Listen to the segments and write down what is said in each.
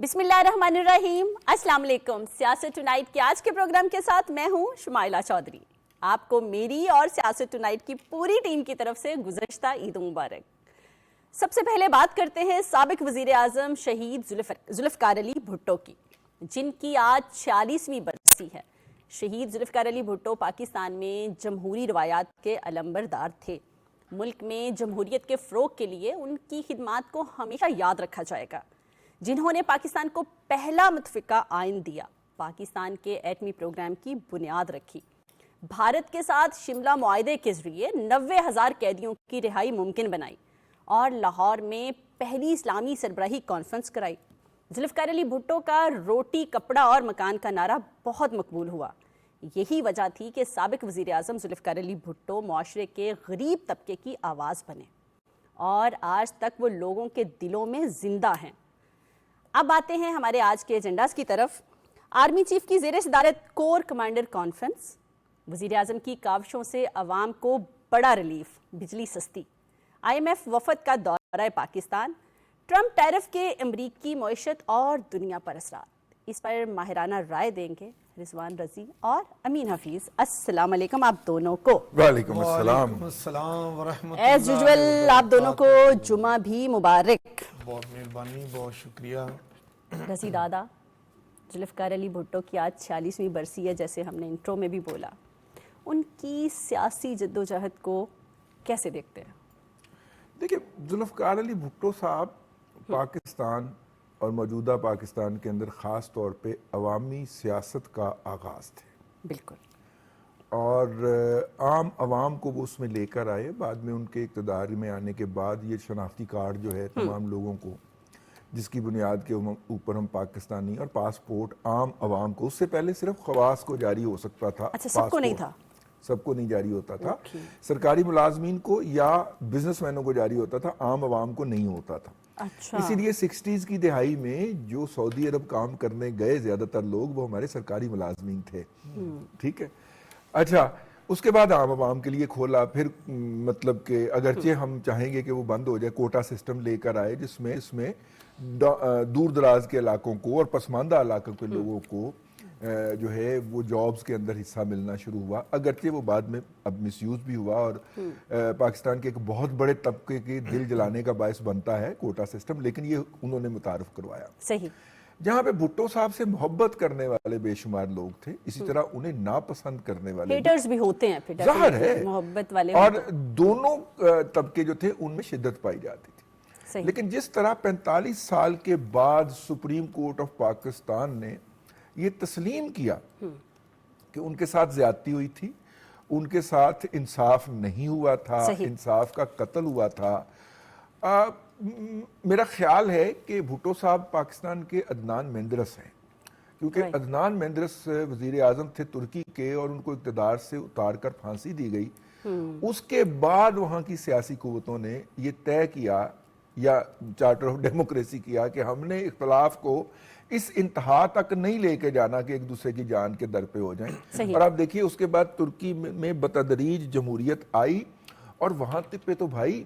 بسم اللہ الرحمن الرحیم، السلام علیکم۔ سیاست ٹونائٹ کے آج کے پروگرام کے ساتھ میں ہوں شمائلہ چودھری۔ آپ کو میری اور سیاست ٹونائٹ کی پوری ٹیم کی طرف سے گزشتہ عید مبارک۔ سب سے پہلے بات کرتے ہیں سابق وزیر اعظم شہید ذوالفقار علی بھٹو کی، جن کی آج 46ویں برسی ہے۔ شہید ذوالفقار علی بھٹو پاکستان میں جمہوری روایات کے علمبردار تھے۔ ملک میں جمہوریت کے فروغ کے لیے ان کی خدمات کو ہمیشہ یاد رکھا جائے گا، جنہوں نے پاکستان کو پہلا متفقہ آئین دیا، پاکستان کے ایٹمی پروگرام کی بنیاد رکھی، بھارت کے ساتھ شملہ معاہدے کے ذریعے 90,000 قیدیوں کی رہائی ممکن بنائی اور لاہور میں پہلی اسلامی سربراہی کانفرنس کرائی۔ ذوالفقار علی بھٹو کا روٹی کپڑا اور مکان کا نعرہ بہت مقبول ہوا۔ یہی وجہ تھی کہ سابق وزیر اعظم ذوالفقار علی بھٹو معاشرے کے غریب طبقے کی آواز بنے اور آج تک وہ لوگوں کے دلوں میں زندہ ہیں۔ اب آتے ہیں ہمارے آج کے ایجنڈاز کی طرف۔ آرمی چیف کی زیر صدارت کور کمانڈر کانفرنس، وزیر اعظم کی کاوشوں سے عوام کو بڑا ریلیف، بجلی سستی، IMF وفد کا دورہ پاکستان، ٹرمپ ٹیرف کے امریکی معیشت اور دنیا پر اثرات۔ اس پر ماہرانہ رائے دیں گے رضوان رضی اور امین حفیظ۔ السلام علیکم آپ دونوں کو۔ وعلیکم السلام۔ وعلیکم السلام ورحمۃ اللہ۔ ایز یوزول آپ دونوں کو جمعہ بھی مبارک۔ بہت مہربانی، بہت شکریہ۔ رضی دادا، ذوالفقار علی بھٹو کی آج 46ویں برسی ہے، جیسے ہم نے انٹرو میں بھی بولا، ان کی سیاسی جدوجہد کو کیسے دیکھتے ہیں؟ دیکھیں، ذوالفقار علی بھٹو صاحب پاکستان اور موجودہ پاکستان کے اندر خاص طور پہ عوامی سیاست کا آغاز تھے، بالکل، اور عام عوام کو وہ اس میں لے کر آئے۔ بعد میں ان کے اقتدار میں آنے کے بعد یہ شناختی کارڈ جو ہے تمام لوگوں کو، جس کی بنیاد کے اوپر ہم پاکستانی، اور پاسپورٹ عام عوام کو، اس سے پہلے صرف خواص کو جاری ہو سکتا تھا، اچھا سب کو نہیں تھا، سب کو نہیں جاری ہوتا تھا، سرکاری ملازمین کو یا بزنس مینوں کو جاری ہوتا تھا، عام عوام کو نہیں ہوتا تھا۔ اچھا، اسی لیے 60s کی دہائی میں جو سعودی عرب کام کرنے گئے زیادہ تر لوگ وہ ہمارے سرکاری ملازمین تھے، ٹھیک ہے۔ اچھا، اس کے بعد عام عوام کے لیے کھولا، پھر مطلب کہ اگرچہ ہم چاہیں گے کہ وہ بند ہو جائے، کوٹا سسٹم لے کر آئے جس میں دور دراز کے علاقوں کو اور پسماندہ علاقوں کے لوگوں کو جو ہے وہ جابز کے اندر حصہ ملنا شروع ہوا، اگرچہ وہ بعد میں اب مس یوز بھی ہوا اور پاکستان کے ایک بہت بڑے طبقے کے دل جلانے کا باعث بنتا ہے کوٹا سسٹم، لیکن یہ انہوں نے متعارف کروایا۔ صحیح۔ جہاں پہ بھٹو صاحب سے محبت کرنے والے بے شمار لوگ تھے، اسی طرح انہیں ناپسند کرنے والے ہیٹرز بھی ہوتے ہیں، پھر ظاہر ہے، محبت والے، اور دونوں طبقے جو تھے ان میں شدت پائی جاتی تھی۔ لیکن جس طرح 45 سال کے بعد سپریم کورٹ آف پاکستان نے یہ تسلیم کیا کہ ان کے ساتھ زیادتی ہوئی تھی، ان کے ساتھ انصاف نہیں ہوا تھا، انصاف کا قتل ہوا تھا، میرا خیال ہے کہ بھٹو صاحب پاکستان کے عدنان مینڈرس ہیں، کیونکہ عدنان مینڈرس وزیر اعظم تھے ترکی کے اور ان کو اقتدار سے اتار کر پھانسی دی گئی۔ اس کے بعد وہاں کی سیاسی قوتوں نے یہ طے کیا یا چارٹر آف ڈیموکریسی کیا کہ ہم نے اختلاف کو اس انتہا تک نہیں لے کے جانا کہ ایک دوسرے کی جان کے در پہ ہو جائیں۔ اور آپ دیکھیے اس کے بعد ترکی میں بتدریج جمہوریت آئی، اور وہاں پہ تو بھائی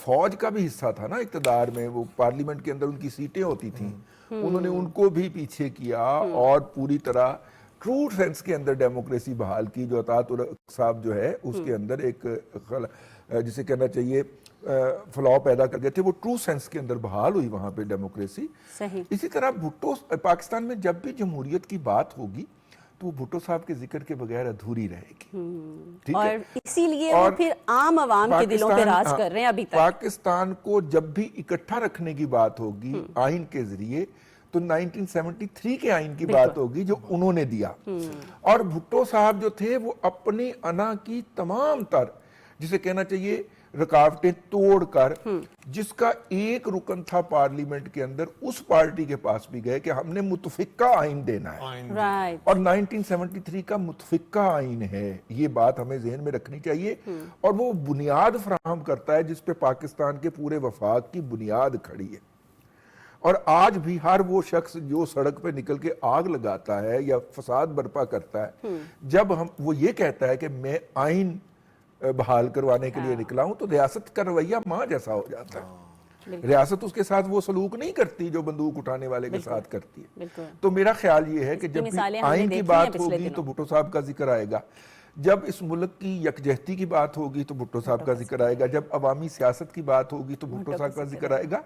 فوج کا بھی حصہ تھا نا اقتدار میں، وہ پارلیمنٹ کے اندر ان کی سیٹیں ہوتی تھیں، انہوں نے ان کو بھی پیچھے کیا اور پوری طرح ٹرو سینس کے اندر ڈیموکریسی بحال کی، جو اطاعت صاحب جو ہے اس کے اندر ایک جسے کہنا چاہیے فلاؤ پیدا کر گئے تھے، وہ ٹرو سینس کے اندر بحال ہوئی وہاں پہ ڈیموکریسی۔ اسی طرح بھٹو پاکستان میں جب بھی جمہوریت کی بات ہوگی تو وہ بھٹو صاحب کے ذکر کے بغیر ادھوری رہے گی، اور اسی لیے وہ پھر عام عوام کے دلوں پہ راج کر رہے ہیں ابھی تک۔ پاکستان کو جب بھی اکٹھا رکھنے کی بات ہوگی آئین کے ذریعے تو 1973 کے آئین کی بات ہوگی جو انہوں نے دیا، اور بھٹو صاحب جو تھے وہ اپنی انا کی تمام تر جسے کہنا چاہیے رکاوٹیں توڑ کر، جس کا ایک رکن تھا پارلیمنٹ کے اندر، اس پارٹی کے پاس بھی گئے کہ ہم نے متفقہ آئین دینا ہے، اور 1973 کا متفقہ آئین ہے، یہ بات ہمیں ذہن میں رکھنی چاہیے، اور وہ بنیاد فراہم کرتا ہے جس پہ پاکستان کے پورے وفاق کی بنیاد کھڑی ہے۔ اور آج بھی ہر وہ شخص جو سڑک پہ نکل کے آگ لگاتا ہے یا فساد برپا کرتا ہے، جب وہ یہ کہتا ہے کہ میں آئین بحال کروانے کے لیے نکلا ہوں، تو ریاست کا رویہ ماں جیسا ہو جاتا ہے۔ ریاست اس کے ساتھ وہ سلوک نہیں کرتی جو بندوق اٹھانے والے کے ساتھ کرتی ہے. بالکل. تو میرا خیال یہ ہے کہ جب بھی آئین کی بات ہوگی تو بھٹو صاحب کا ذکر آئے گا, جب اس ملک کی یکجہتی کی بات ہوگی تو بھٹو صاحب کا ذکر آئے گا, جب عوامی سیاست کی بات ہوگی تو بھٹو صاحب کا ذکر آئے گا.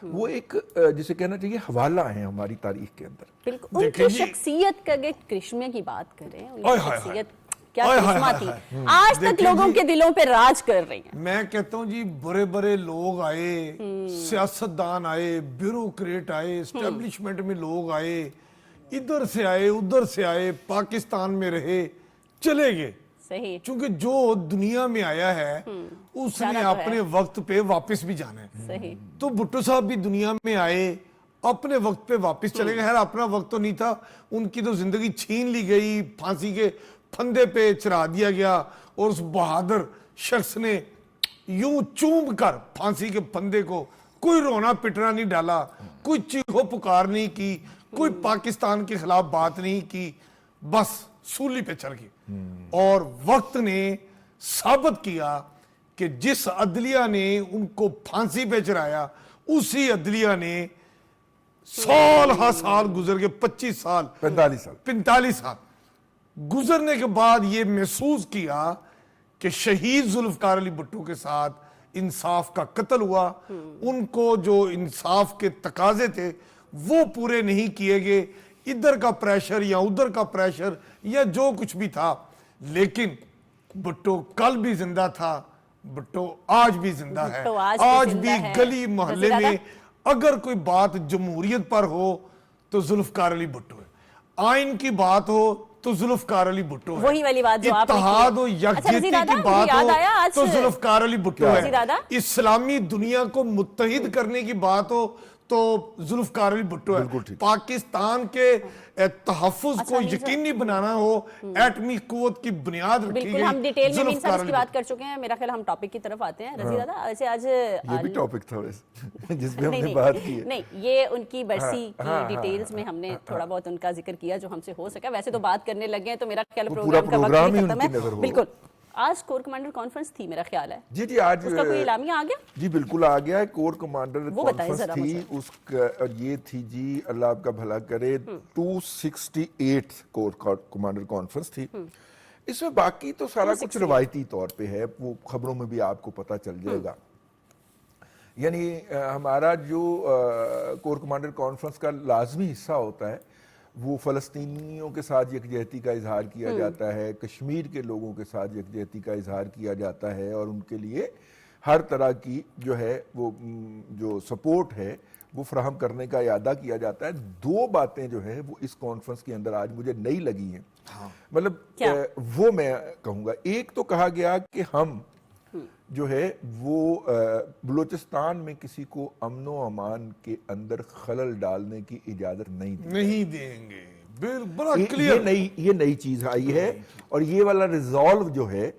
وہ ایک جسے کہنا چاہیے حوالہ ہیں ہماری تاریخ کے اندر. بالکل. ان کی شخصیت کا اگر کرشمے کی بات کریں, ان کی شخصیت کیا کرشمہ تھی, آج تک لوگوں کے دلوں پہ راج کر رہی ہیں. میں کہتا ہوں جی بڑے بڑے لوگ آئے, سیاستدان آئے, بیوروکریٹ آئے, اسٹیبلشمنٹ میں لوگ آئے, ادھر سے آئے ادھر سے آئے, پاکستان میں رہے, چلے گئے. صحیح. چونکہ جو دنیا میں آیا ہے اس نے اپنے وقت پہ واپس بھی جانا ہے. صحیح. تو بھٹو صاحب بھی دنیا میں آئے, اپنے وقت پہ واپس چلے گئے. اپنا وقت تو نہیں تھا, ان کی تو زندگی چھین لی گئی, پھانسی کے پھندے پہ چڑھا دیا گیا, اور اس بہادر شخص نے یوں چوم کر پھانسی کے پھندے کو کوئی رونا پٹنا نہیں ڈالا, کوئی چیخو پکار نہیں کی, کوئی پاکستان کے خلاف بات نہیں کی, بس سولی پہ چڑھ گئی. اور وقت نے ثابت کیا کہ جس عدلیہ نے ان کو پھانسی پہ چڑھایا, اسی عدلیہ نے سال ہا سال گزر کے 25 سال 45 سال گزرنے کے بعد یہ محسوس کیا کہ شہید ذوالفقار علی بھٹو کے ساتھ انصاف کا قتل ہوا. ان کو جو انصاف کے تقاضے تھے وہ پورے نہیں کیے گئے, ادھر کا پریشر یا ادھر کا پریشر یا جو کچھ بھی تھا. لیکن بھٹو کل بھی زندہ تھا, بھٹو آج بھی زندہ ہے. آج بھی گلی محلے میں اگر کوئی بات جمہوریت پر ہو تو ذوالفقار علی بھٹو ہے, آئین کی بات ہو تو ذوالفقار علی بھٹو ہے, وہی والی بات جو آپ نے اتحاد و یکجہتی کی بات ہو تو ذوالفقار علی بھٹو ہے, اسلامی دنیا کو متحد کرنے کی بات ہو تو ذوالفقار علی بھٹو ہے, پاکستان کے تحفظ کو یقینی بنانا ہو, ایٹمی قوت کی بنیاد رکھی گئی. بالکل, ہم ڈیٹیل میں بھی سب اس کی بات کر چکے ہیں. میرا خیال ہم ٹاپک کی طرف آتے ہیں. رضی دادا, ایسے آج یہ بھی ٹاپک تھا جس پہ ہم نے بات کی ہے. نہیں, یہ ان کی برسی کی ڈیٹیلز میں ہم نے تھوڑا بہت ان کا ذکر کیا جو ہم سے ہو سکا. ویسے تو بات کرنے لگے ہیں تو میرا خیال پروگرام کا وقت بھی ختم ہے. بالکل. آج کور کمانڈر کانفرنس تھی میرا خیال ہے. جی آج اس کا کوئی اعلامیہ آ گیا؟ جی بالکل آ گیا ہے. کور کمانڈر کانفرنس تھی, اس کا یہ تھی جی اللہ آپ کا بھلا کرے 268 کور کمانڈر کانفرنس تھی. اس میں باقی تو سارا کچھ روایتی طور پہ ہے, وہ خبروں میں بھی آپ کو پتہ چل جائے گا. یعنی ہمارا جو کور کمانڈر کانفرنس کا لازمی حصہ ہوتا ہے وہ فلسطینیوں کے ساتھ یکجہتی کا اظہار کیا جاتا ہے, کشمیر کے لوگوں کے ساتھ یکجہتی کا اظہار کیا جاتا ہے, اور ان کے لیے ہر طرح کی جو ہے وہ جو سپورٹ ہے وہ فراہم کرنے کا اعادہ کیا جاتا ہے. دو باتیں جو ہے وہ اس کانفرنس کے اندر آج مجھے نئی لگی ہیں, مطلب وہ میں کہوں گا. ایک تو کہا گیا کہ ہم جو ہے وہ بلوچستان میں کسی کو امن و امان کے اندر خلل ڈالنے کی اجازت نہیں دیں گے. بڑا کلیئر یہ نئی چیز آئی ہے, اور یہ والا ریزالو جو ہے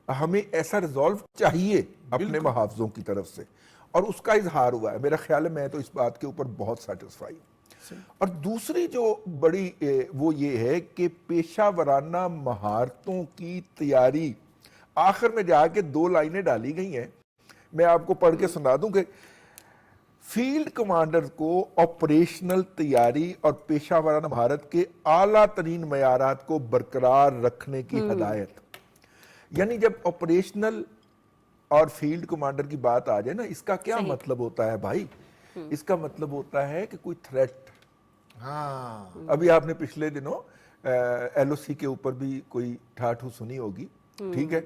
ہمیں ایسا ریزالو چاہیے اپنے محافظوں کی طرف سے, اور اس کا اظہار ہوا ہے. میرا خیال ہے میں تو اس بات کے اوپر بہت سیٹسفائی ہوں. اور دوسری جو بڑی وہ یہ ہے کہ پیشہ ورانہ مہارتوں کی تیاری آخر میں جا کے 2 لائنیں ڈالی گئی ہیں. میں آپ کو پڑھ کے سنا دوں کہ فیلڈ کمانڈر کو آپریشنل تیاری اور پیشہ ورانہ مہارت کے اعلیٰ ترین معیارات کو برقرار رکھنے کی ہدایت. یعنی جب آپریشنل اور فیلڈ کمانڈر کی بات آ جائے نا, اس کا کیا مطلب ہوتا ہے بھائی؟ اس کا مطلب ہوتا ہے کہ کوئی تھریٹ. ابھی آپ نے پچھلے دنوں ایل او سی کے اوپر بھی کوئی ٹھاٹھو سنی ہوگی, ٹھیک ہے.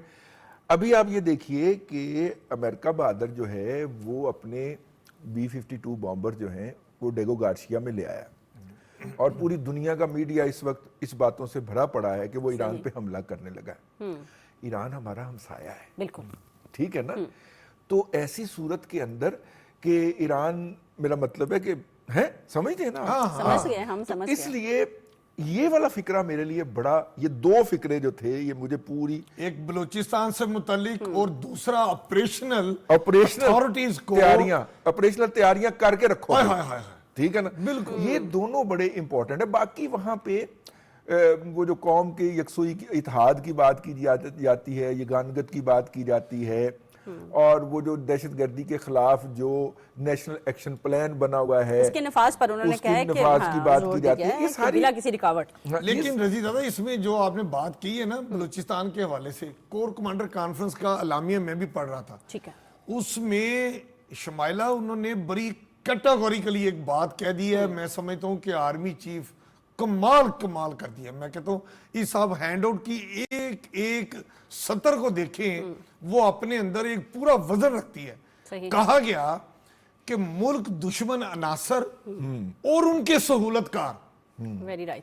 ابھی آپ یہ دیکھیے کہ امریکہ بہادر جو ہے وہ اپنے B-52 بامبر جو ہیں وہ ڈیگو گارشیا میں لے آیا, اور پوری دنیا کا میڈیا اس وقت اس باتوں سے بھرا پڑا ہے کہ وہ ایران پہ حملہ کرنے لگا ہے. ایران ہمارا ہمسایہ ہے, بالکل ٹھیک ہے نا. تو ایسی صورت کے اندر کہ ایران, میرا مطلب ہے کہ ہے, سمجھتے ہیں نا, سمجھ گئے ہم, سمجھ گئے. اس لیے یہ والا فکرہ میرے لیے بڑا, یہ 2 فکرے جو تھے یہ مجھے پوری, ایک بلوچستان سے متعلق اور دوسرا آپریشنل تیاریاں کر کے رکھو, ٹھیک ہے نا. بالکل یہ دونوں بڑے امپورٹنٹ ہے. باقی وہاں پہ وہ جو قوم کے یکسوئی اتحاد کی بات کی جاتی ہے, یگانگت کی بات کی جاتی ہے, اور وہ جو دہشت گردی کے خلاف جو نیشنل ایکشن پلان بنا ہوا ہے اس کے نفاذ پر انہوں نے اس کے کہا ہے کہ نفاذ کی بات کی جاتی ہے، یہ کہ ساری بلا کسی رکاوٹ. لیکن رضی دادا اس میں جو آپ نے بات کی ہے نا بلوچستان کے حوالے سے، کور کمانڈر کانفرنس کا اعلامیہ میں بھی پڑھ رہا تھا، ٹھیک ہے، اس میں شمائلہ انہوں نے بڑی کیٹاگوریکلی ایک بات کہہ دی ہے. میں سمجھتا ہوں کہ آرمی چیف کمال کر دیا. میں کہتا ہوں اس آپ ہینڈ آؤٹ کی ایک ایک سطر کو دیکھیں، وہ اپنے اندر ایک پورا وزن رکھتی ہے. صحیح. کہا گیا کہ ملک دشمن عناصر اور ان کے سہولت کار، ویری رائٹ.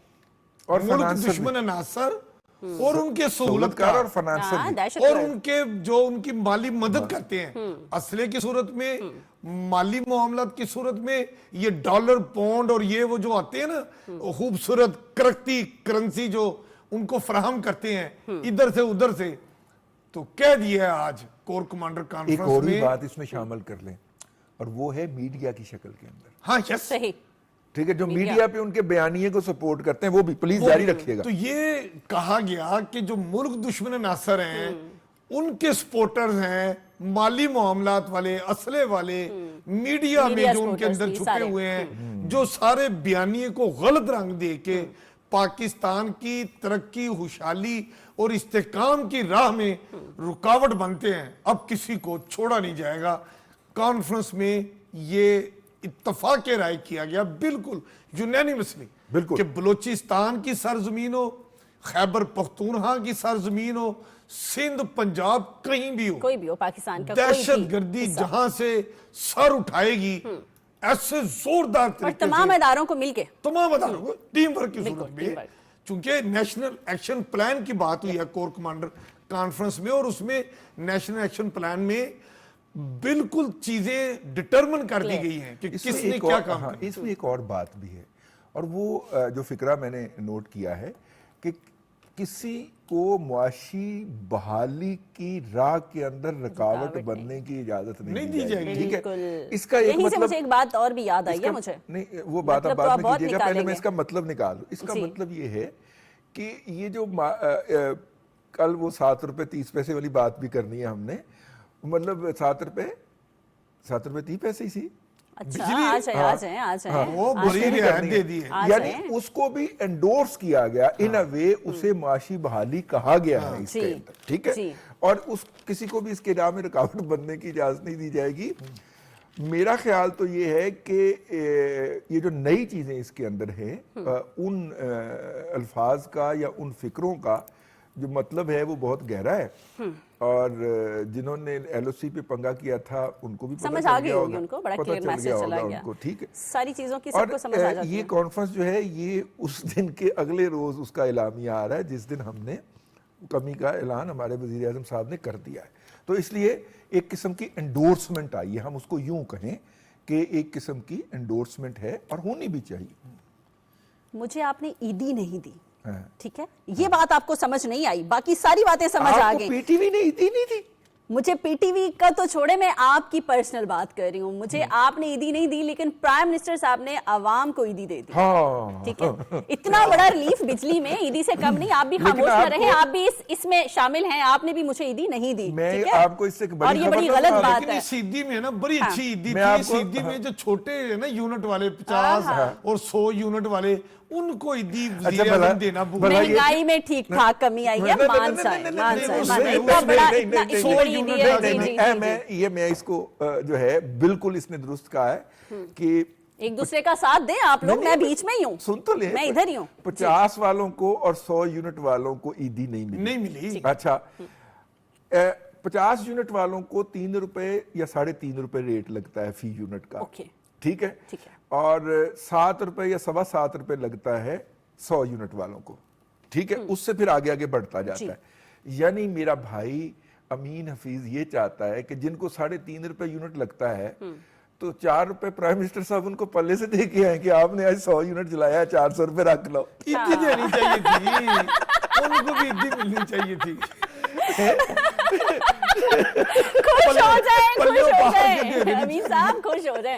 اور ملک دشمن عناصر اور ان کے سہولت کار اور فنانسر بھی. دہشت اور گرد. ان کے جو ان کی مالی مدد کرتے ہیں اسلحے کی صورت میں، مالی معاملات کی صورت میں، یہ ڈالر پاؤنڈ اور یہ وہ جو آتے ہیں نا خوبصورت کرکتی کرنسی جو ان کو فراہم کرتے ہیں ادھر سے ادھر سے. تو کہہ دیا ہے آج کور کمانڈر ایک کانفرنس اور بھی میں. بات اس میں شامل کر لیں، اور وہ ہے میڈیا کی شکل کے اندر. ہاں یس، صحیح. ٹھیک ہے، جو میڈیا پہ ان کے بیانیے کو سپورٹ کرتے ہیں وہ بھی پلیز جاری رکھیے گا. تو یہ کہا گیا کہ جو ملک دشمن عناصر ہیں ان کے سپورٹرز ہیں، مالی معاملات والے، اسلحے والے، میڈیا میں جو ان کے اندر چھپے ہوئے ہیں، جو سارے بیانیے کو غلط رنگ دے کے پاکستان کی ترقی، خوشحالی اور استحکام کی راہ میں رکاوٹ بنتے ہیں، اب کسی کو چھوڑا نہیں جائے گا. کانفرنس میں یہ اتفاق رائے کیا گیا بالکل یونینیمسلی کہ بلوچستان کی سرزمین ہو، خیبر پختونخوا کی سرزمین ہو، سندھ، پنجاب، کہیں بھی ہو، کوئی بھی ہو پاکستان کا کوئی بھی دہشت گردی جہاں سے سر اٹھائے گی ایسے زوردار اور طریقے تمام سے اداروں کو مل کے تمام اداروں کو ٹیم ورک کی بالکل، صورت میں، ٹیم ورک. چونکہ نیشنل ایکشن پلان کی بات ہوئی ہے کور کمانڈر کانفرنس میں، اور اس میں نیشنل ایکشن پلان میں بالکل چیزیں ڈٹرمن کر دی گئی ہیں کہ اس کس میں نے ایک کیا اور- کام ہاں، کرنا. اس میں ایک اور بات بھی ہے، اور وہ جو فقرہ میں نے نوٹ کیا ہے کہ کسی کو معاشی بحالی کی راہ کے اندر رکاوٹ بننے کی اجازت نہیں دی جائے گی. ٹھیک ہے، بالکل. اس کا ایک یہیں سے مطلب مجھے ایک بات اور بھی یاد آئی ہے مجھے. نہیں، وہ بات آپ مطلب تو بعد آپ میں بہت کیجیے گا، پہلے نکالیں میں گے. اس کا مطلب نکال دوں. اس کا جی. مطلب یہ ہے کہ یہ جو کل وہ 7 روپے 30 پیسے والی بات بھی کرنی ہے ہم نے، مطلب 7 روپے 30 پیسے ہی سی. اچھا، آج ہیں. وہ بڑی رعایت دے دی ہے. یعنی اس کو بھی انڈورس کیا گیا، ان اے وے اسے معاشی بحالی کہا گیا ہے اس کے اندر. ٹھیک ہے، اور اس کسی کو بھی اس کے راہ میں رکاوٹ بننے کی اجازت نہیں دی جائے گی. میرا خیال تو یہ ہے کہ یہ جو نئی چیزیں اس کے اندر ہیں، ان الفاظ کا یا ان فکروں کا جو مطلب ہے وہ بہت گہرا ہے، اور جنہوں نے ایل او سی پہ پنگا کیا تھا ان کو بھی سمجھ آ گئی ہوگی، ان کو بڑا کلیئر میسج چلا گیا. ٹھیک ہے، ساری چیزوں کی سب کو سمجھ آ جاتی ہے. یہ کانفرنس جو ہے یہ اس دن کے اگلے روز اس کا اعلامیہ آ رہا ہے جس دن ہم نے کمی کا اعلان ہمارے وزیر اعظم صاحب نے کر دیا ہے. تو اس لیے ایک قسم کی انڈورسمنٹ آئی ہے، ہم اس کو یوں کہیں کہ ایک قسم کی انڈورسمنٹ ہے، اور ہونی بھی چاہیے. مجھے آپ نے عیدی نہیں دی، ٹھیک ہے، یہ بات آپ کو سمجھ نہیں آئی، باقی ساری باتیں سمجھ آ گئی. پی ٹی وی نے عیدی نہیں دی. مجھے پی ٹی وی کا تو چھوڑے، میں آپ کی پرسنل بات کر رہی ہوں. مجھے آپ نے عیدی نہیں دی، لیکن پرائم منسٹر صاحب نے عوام کو عیدی دے دی. ٹھیک ہے، اتنا بڑا ریلیف بجلی میں، عیدی سے کم نہیں. آپ بھی خاموش نہ رہیں، آپ بھی اس میں شامل ہیں. آپ نے بھی مجھے عیدی نہیں دی. میں آپ کو اس سے اور یہ بڑی غلط بات لیکن ہے. اس عیدی میں نا بڑی اچھی عیدی تھی. اس عیدی میں جو چھوٹے ہیں نا یونٹ والے 50 اور 100 یونٹ والے، ان کو عیدی وزیر اعظم دینا مہنگائی میں ٹھیک ٹھاک کمی آئی ہے. میں اس کو جو ہے بالکل اس نے درست کہا ہے کہ ایک دوسرے کا ساتھ دیں آپ لوگ. میں بیچ میں ہی ہوں، سن تو لیں، میں ادھر ہی ہوں. 50 والوں کو اور 100 یونٹ والوں کو عیدی نہیں ملی. اچھا، 50 یونٹ والوں کو 3 روپے یا 3.5 روپے ریٹ لگتا ہے فی یونٹ کا. ٹھیک ہے، اور 7 روپے یا 7.25 روپے لگتا ہے 100 یونٹ والوں کو. ٹھیک ہے، اس سے پھر آگے آگے بڑھتا جاتا ہے. یعنی میرا بھائی امین حفیظ یہ چاہتا ہے کہ جن کو 3.5 روپے یونٹ لگتا ہے تو 4 روپے پرائم منسٹر صاحب ان کو پلے سے دے کے آئے کہ آپ نے آج 100 یونٹ جلایا ہے، 400 روپے رکھ لو. عیدی دینی چاہیے تھی، ان کو بھی عیدی ملنی چاہیے تھی. خوش ہو جائیں امین صاحب، خوش ہو جائیں.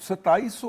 2700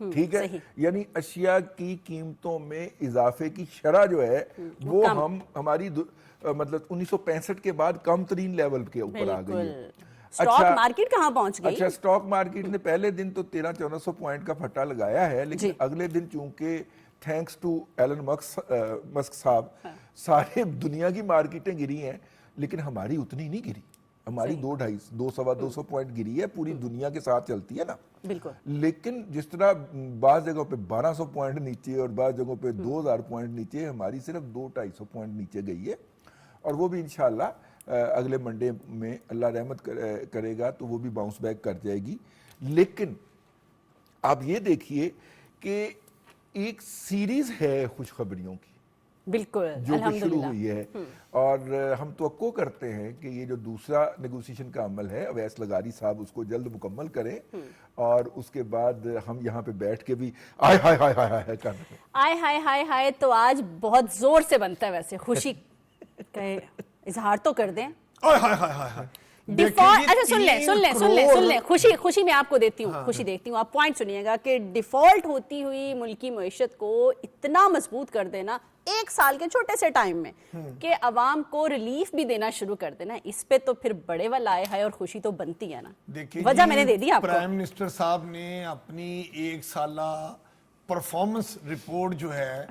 ٹھیک ہے, یعنی اشیاء کی قیمتوں میں اضافے کی شرح جو ہے وہ ہماری مطلب 1965 کے بعد کم ترین لیول کے اوپر آ گئی ہے. سٹاک مارکیٹ کہاں پہنچ گئی؟ اچھا, سٹاک مارکیٹ نے پہلے دن تو 1300-1400 پوائنٹ کا پھٹا لگایا ہے, لیکن اگلے دن چونکہ تھینکس ٹو ایلن مسک صاحب سارے دنیا کی مارکیٹیں گری ہیں, لیکن ہماری اتنی نہیں گری. ہماری 200-250 پوائنٹ گری ہے, پوری دنیا کے ساتھ چلتی ہے نا. بالکل. لیکن جس طرح بعض جگہوں پہ 1200 پوائنٹ نیچے اور بعض جگہوں پہ 2000 پوائنٹ نیچے, ہماری صرف 200-250 پوائنٹ نیچے گئی ہے, اور وہ بھی انشاءاللہ اگلے منڈے میں اللہ رحمت کرے گا تو وہ بھی باؤنس بیک کر جائے گی. لیکن آپ یہ دیکھیے کہ ایک سیریز ہے خوشخبریوں کی بالکل جو کہ شروع ہوئی ہے, اور ہم توقع کرتے ہیں کہ یہ جو دوسرا نیگوسیشن کا عمل ہے اویس لغاری صاحب اس کو جلد مکمل کریں, اور اس کے بعد ہم یہاں پہ بیٹھ کے بھی آئے ہائے ہائے ہائے ہائے کر رہے ہیں. آئے ہائے ہائے ہائے تو آج بہت زور سے بنتا ہے, ویسے خوشی کا اظہار تو کر دیں. اچھا سن لیں خوشی میں آپ کو دیتی ہوں, خوشی دیکھتی ہوں, آپ پوائنٹ سنیے گا کہ ڈیفالٹ ہوتی ہوئی ملکی معیشت کو اتنا مضبوط کر دینا 1 سال کے چھوٹے سے ٹائم میں کہ عوام کو ریلیف بھی دینا شروع کر دینا, اس پہ تو پھر بڑے والا آئے ہے اور خوشی تو بنتی ہے نا. وجہ میں نے دے دی آپ کو. پرائم منسٹر صاحب نے اپنی 1 سالہ پرفارمنس رپورٹ جو ہے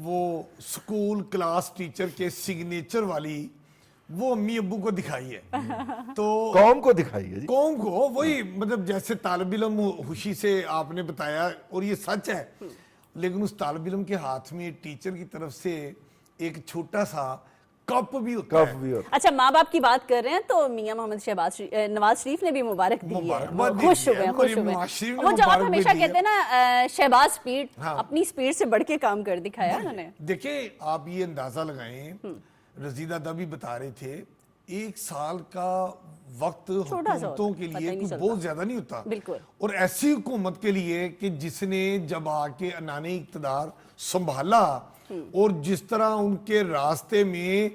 وہ سکول کلاس ٹیچر کے سگنیچر والی وہ امی ابو کو دکھائی ہے, تو قوم کو دکھائی ہے, قوم کو, وہی مطلب جیسے طالب علم خوشی سے آپ نے بتایا اور یہ سچ ہے, لیکن اس طالب علم کے ہاتھ میں ٹیچر کی طرف سے ایک چھوٹا سا کپ بھی ہوتا ہے. اچھا ماں باپ کی بات کر رہے ہیں تو میاں محمد نواز شریف نے بھی مبارک دی ہے, خوش ہوئے. وہ جو آپ ہمیشہ کہتے ہیں نا شہباز سپیڈ, اپنی سپیڈ سے بڑھ کے کام کر دکھایا انہوں نے. دیکھیں آپ یہ اندازہ لگائیں, رزیدہ دادا بھی بتا رہے تھے 1 سال کا وقت حکومتوں کے لیے کوئی بہت زیادہ نہیں ہوتا, اور ایسی حکومت کے لیے کہ جس نے جب آ کے انانی اقتدار سنبھالا اور جس طرح ان کے راستے میں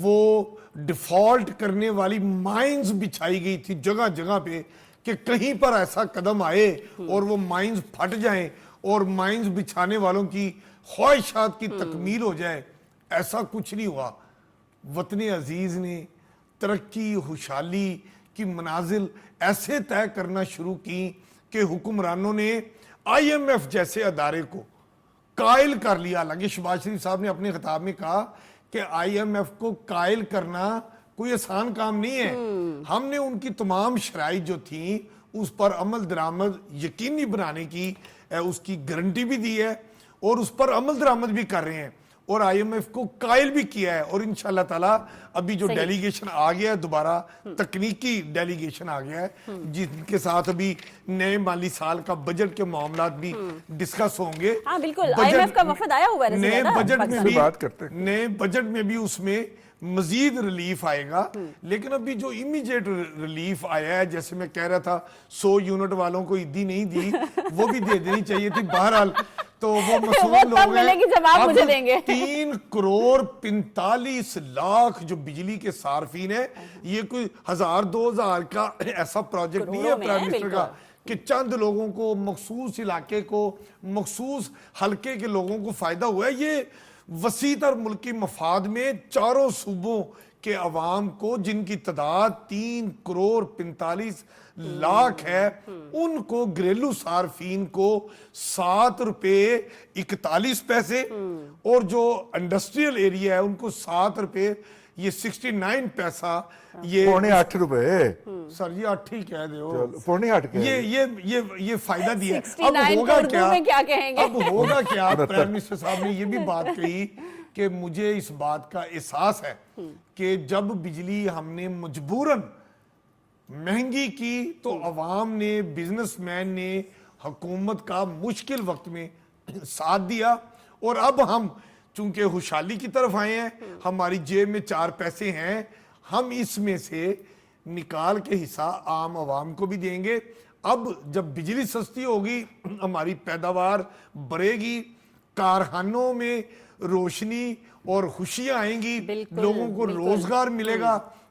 وہ ڈیفالٹ کرنے والی مائنز بچھائی گئی تھی جگہ جگہ پہ کہ کہیں پر ایسا قدم آئے اور وہ مائنز پھٹ جائیں اور مائنز بچھانے والوں کی خواہشات کی تکمیل ہو جائے, ایسا کچھ نہیں ہوا. وطن عزیز نے ترقی خوشحالی کی منازل ایسے طے کرنا شروع کی کہ حکمرانوں نے آئی ایم ایف جیسے ادارے کو قائل کر لیا. حالانکہ شہباز شریف صاحب نے اپنے خطاب میں کہا کہ آئی ایم ایف کو قائل کرنا کوئی آسان کام نہیں ہے, ہم نے ان کی تمام شرائط جو تھیں اس پر عمل درآمد یقینی بنانے کی اس کی گارنٹی بھی دی ہے اور اس پر عمل درآمد بھی کر رہے ہیں, اور آئی ایم ایف کو قائل بھی کیا ہے. اور انشاءاللہ تعالیٰ ابھی جو ڈیلیگیشن آ گیا ہے, دوبارہ تکنیکی ڈیلیگیشن آ گیا ہے جن کے ساتھ ابھی نئے مالی سال کا بجٹ کے معاملات بھی ڈسکس ہوں گے. ہاں بالکل, آئی ایم ایف کا وفد آیا ہوا ہے, نئے بجٹ میں بھی اس میں مزید ریلیف آئے گا. لیکن ابھی جو امیجیٹ ریلیف آیا ہے, جیسے میں کہہ رہا تھا 100 یونٹ والوں کو عیدی نہیں دی, وہ بھی دے دینی چاہیے تھی. بہرحال تو وہ معصوم لوگ ہیں. 3 کروڑ 45 لاکھ جو بجلی کے صارفین ہیں, یہ کوئی 1000-2000 کا ایسا پروجیکٹ نہیں ہے پرائم منسٹر کا کہ چند لوگوں کو, مخصوص علاقے کو, مخصوص حلقے کے لوگوں کو فائدہ ہوا ہے. یہ وسیع تر ملکی مفاد میں چاروں صوبوں کے عوام کو, جن کی تعداد 3 کروڑ 45 لاکھ ہے, ان کو گھریلو صارفین کو 7 روپے 41 پیسے, اور جو انڈسٹریل ایریا ہے ان کو 7 روپے یہ 69 پیسہ, یہ 8 روپے سر یہ 8 ہی کہہ دے, 8 یہ فائدہ دیا. اب ہوگا کیا پرائم منسٹر صاحب نے یہ بھی بات کہی کہ مجھے اس بات کا احساس ہے کہ جب بجلی ہم نے مجبوراً مہنگی کی تو عوام نے, بزنس مین نے حکومت کا مشکل وقت میں ساتھ دیا, اور اب ہم چونکہ خوشحالی کی طرف آئے ہیں, ہماری جیب میں 4 پیسے ہیں, ہم اس میں سے نکال کے حصہ عام عوام کو بھی دیں گے. اب جب بجلی سستی ہوگی ہماری پیداوار بڑھے گی, کارخانوں میں روشنی اور خوشیاں آئیں گی, لوگوں کو روزگار ملے گا,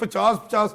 50-50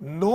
9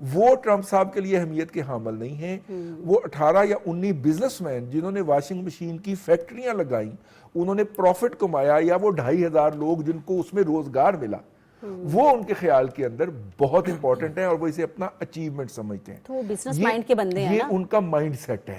وہ ٹرمپ صاحب کے لیے اہمیت کے حامل نہیں ہیں. وہ 18 یا 19 بزنس مین جنہوں نے واشنگ مشین کی فیکٹریاں لگائیں, انہوں نے پروفٹ کمایا, یا وہ 2,500 لوگ جن کو اس میں روزگار ملا, وہ ان کے خیال کے اندر بہت امپورٹنٹ ہے اور وہ اسے اپنا اچیومنٹ سمجھتے ہیں. تو وہ بزنس مائنڈ کے بندے ہیں یہ نا, ان کا مائنڈ سیٹ ہے.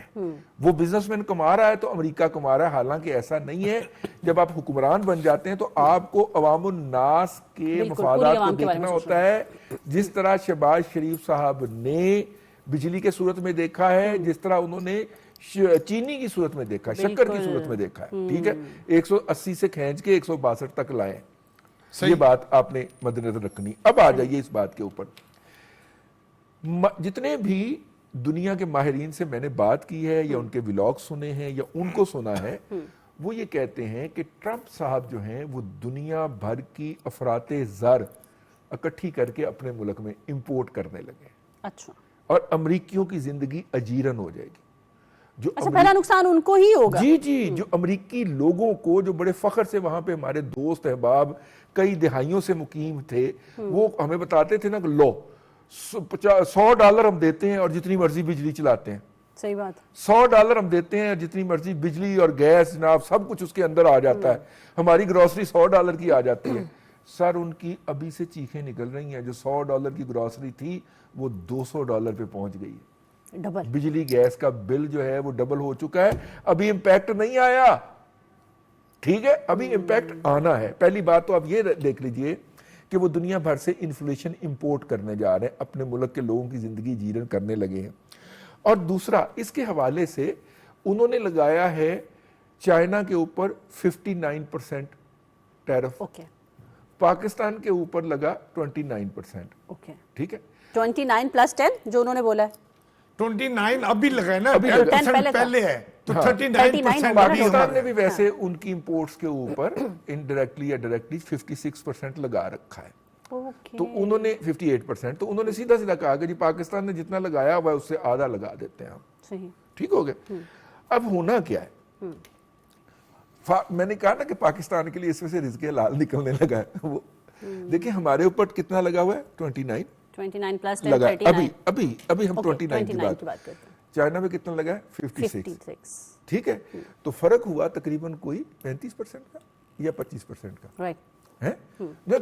وہ بزنس مین کما رہا ہے تو امریکہ کما رہا ہے, حالانکہ ایسا نہیں ہے. جب آپ حکمران بن جاتے ہیں تو آپ کو عوام الناس کے مفادات کو دیکھنا ہوتا ہے, جس طرح شہباز شریف صاحب نے بجلی کے صورت میں دیکھا ہے, جس طرح انہوں نے چینی کی صورت میں دیکھا, شکر کی صورت میں دیکھا ہے. ٹھیک ہے, 180 سے کھینچ کے 162 تک لائے. یہ بات آپ نے مد نظر رکھنی. اب آ جائیے اس بات کے اوپر. جتنے بھی دنیا کے ماہرین سے میں نے بات کی ہے یا ان کے ولاگ سنے ہیں یا ان کو سنا ہے, وہ یہ کہتے ہیں کہ ٹرمپ صاحب جو ہیں وہ دنیا بھر کی افراط زر اکٹھی کر کے اپنے ملک میں امپورٹ کرنے لگے. اچھا, اور امریکیوں کی زندگی اجیرن ہو جائے گی. جو اچھا, پہلا نقصان ان کو ہی ہوگا. جی, جو امریکی لوگوں کو, جو بڑے فخر سے وہاں پہ ہمارے دوست احباب کئی دہائیوں سے مقیم تھے, وہ ہمیں بتاتے تھے نا کہ لو $100 ہم دیتے ہیں اور جتنی مرضی بجلی چلاتے ہیں. صحیح بات. $100 ہم دیتے ہیں اور جتنی مرضی بجلی اور گیس جناب سب کچھ اس کے اندر آ جاتا ہے. ہماری گروسری $100 کی آ جاتی ہے. سر, ان کی ابھی سے چیخیں نکل رہی ہیں. جو $100 کی گروسری تھی وہ $200 پہ پہنچ گئی ہے. ڈبل. بجلی گیس کا بل جو ہے وہ ڈبل ہو چکا ہے. ابھی امپیکٹ نہیں آیا, ٹھیک ہے, ابھی امپیکٹ آنا ہے. پہلی بات تو آپ یہ دیکھ لیجئے کہ وہ دنیا بھر سے انفلیشن امپورٹ کرنے جا رہے ہیں, اپنے ملک کے لوگوں کی زندگی جیرن کرنے لگے ہیں. اور دوسرا, اس کے حوالے سے انہوں نے لگایا ہے چائنا کے اوپر 59% ٹیرف, پاکستان کے اوپر لگا 29%. ٹھیک ہے, 29 + 10 جو انہوں نے بولا ہے. 29 ابھی لگا ہے نا, 10 پہلے ہے تو 39%. پاکستان نے بھی ویسے ان کی امپورٹس کے اوپر انڈائریکٹلی یا ڈائریکٹلی 56% لگا رکھا ہے. تو انہوں نے 58%, تو انہوں نے سیدھا سیدھا کہا کہ جی پاکستان نے جتنا لگایا ہوا ہے اس سے آدھا لگا دیتے ہیں ہم. صحیح, ٹھیک ہو گیا. اب ہونا کیا ہے, میں نے کہا نا کہ پاکستان کے لیے اس میں سے رزق حلال نکلنے لگا ہے. وہ دیکھیں ہمارے اوپر کتنا لگا ہوا ہے, 29 + 10 لگا. 39. ابھی ہم 29 کی بات کرتے ہیں. چائنا میں کتنا لگا ہے, 56. ٹھیک ہے, تو فرق ہوا تقریباً کوئی 35% کا یا 25% کا. رائٹ ہے,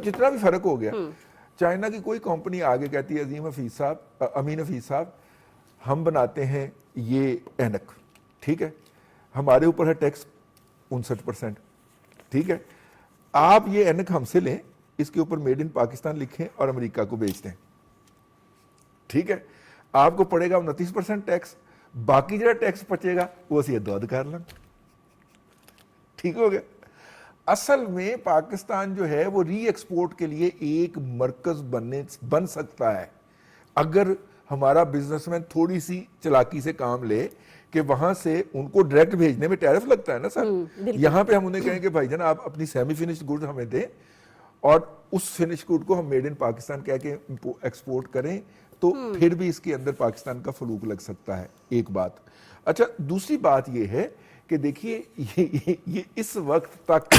جتنا بھی فرق ہو گیا. چائنا کی کوئی کمپنی آگے کہتی ہے امین حفیظ صاحب ہم بناتے ہیں یہ اینک, ٹھیک ہے, ہمارے اوپر ہے ٹیکس 59%. ٹھیک ہے, آپ یہ اینک ہم سے لیں, اس کے اوپر میڈ ان پاکستان لکھیں اور امریکہ کو بیچ دیں. ٹھیک ہے, آپ کو پڑے گا 29% ٹیکس, باقی جو ٹیکس بچے گا وہ اسی دود کر لیں. ٹھیک ہو گیا. اصل میں پاکستان جو ہے وہ ری ایکسپورٹ کے لیے ایک مرکز بن سکتا ہے اگر ہمارا بزنس مین تھوڑی سی چلاکی سے کام لے کہ وہاں سے ان کو ڈائریکٹ بھیجنے میں ٹیرف لگتا ہے نا سر. یہاں پہ ہم انہیں کہیں کہ بھائی جان آپ اپنی سیمی فنشڈ گڈ ہمیں دیں اور اس فنش گڈ کو ہم میڈ ان پاکستان کہہ کے ایکسپورٹ کریں, تو پھر بھی اس کے اندر پاکستان کا فلوک لگ سکتا ہے. ایک بات. اچھا, دوسری بات یہ ہے کہ دیکھیے یہ اس وقت تک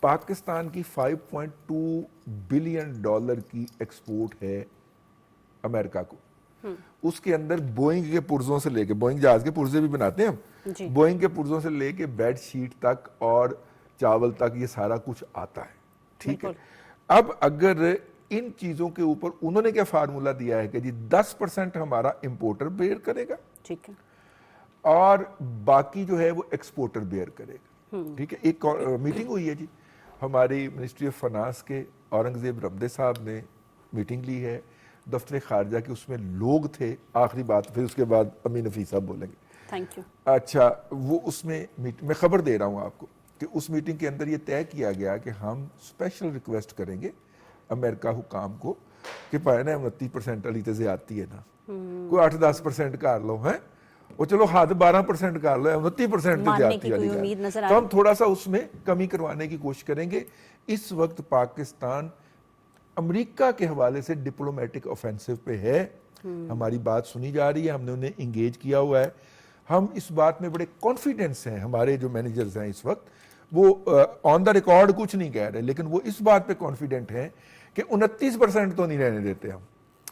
پاکستان کی $5.2 بلین کی ایکسپورٹ ہے امریکہ کو. اس کے اندر بوئنگ کے پرزوں سے لے کے, بوئنگ جہاز کے پرزے بھی بناتے ہیں ہم, بوئنگ کے پرزوں سے لے کے بیڈ شیٹ تک اور چاول تک یہ سارا کچھ آتا ہے. ٹھیک ہے, اب اگر ان چیزوں کے اوپر انہوں نے کیا فارمولا دیا ہے کہ جی 10% ہمارا امپورٹر بیئر کرے گا, ٹھیک ہے, اور باقی جو ہے وہ ایکسپورٹر بیئر کرے گا. ٹھیک ہے, ایک میٹنگ ہوئی ہے جی ہماری منسٹری آف فائنانس کے, اورنگزیب رمدے صاحب نے میٹنگ لی ہے, دفتر خارجہ کے اس میں لوگ تھے. آخری بات پھر اس کے بعد امین حفیظ صاحب بولیں گے. Thank you. اچھا, وہ اس میں میں خبر دے رہا ہوں آپ کو کہ اس میٹنگ کے اندر یہ طے کیا گیا کہ ہم اسپیشل ریکویسٹ کریں گے امریکہ حکام کو کہ پائے نا 29% والی تو زیادتی ہے نا, کوئی 8-10% کر لو ہیں, وہ چلو حد 12% کر لو, 29% تو زیادتی والی ہے, تو ہم تھوڑا سا اس میں کمی کروانے کی کوشش کریں گے. اس وقت پاکستان امریکہ کے حوالے سے ڈپلومیٹک آفینسو پہ ہے. ہماری بات سنی جا رہی ہے, ہم نے انہیں انگیج کیا ہوا ہے. ہم اس بات میں بڑے کانفیڈنس ہیں, ہمارے جو مینیجرز ہیں اس وقت وہ آن دا ریکارڈ کچھ نہیں کہہ رہے, لیکن وہ اس بات پہ کانفیڈنٹ ہیں کہ 29% تو نہیں رہنے دیتے ہم.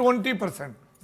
20%,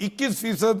21%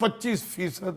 25%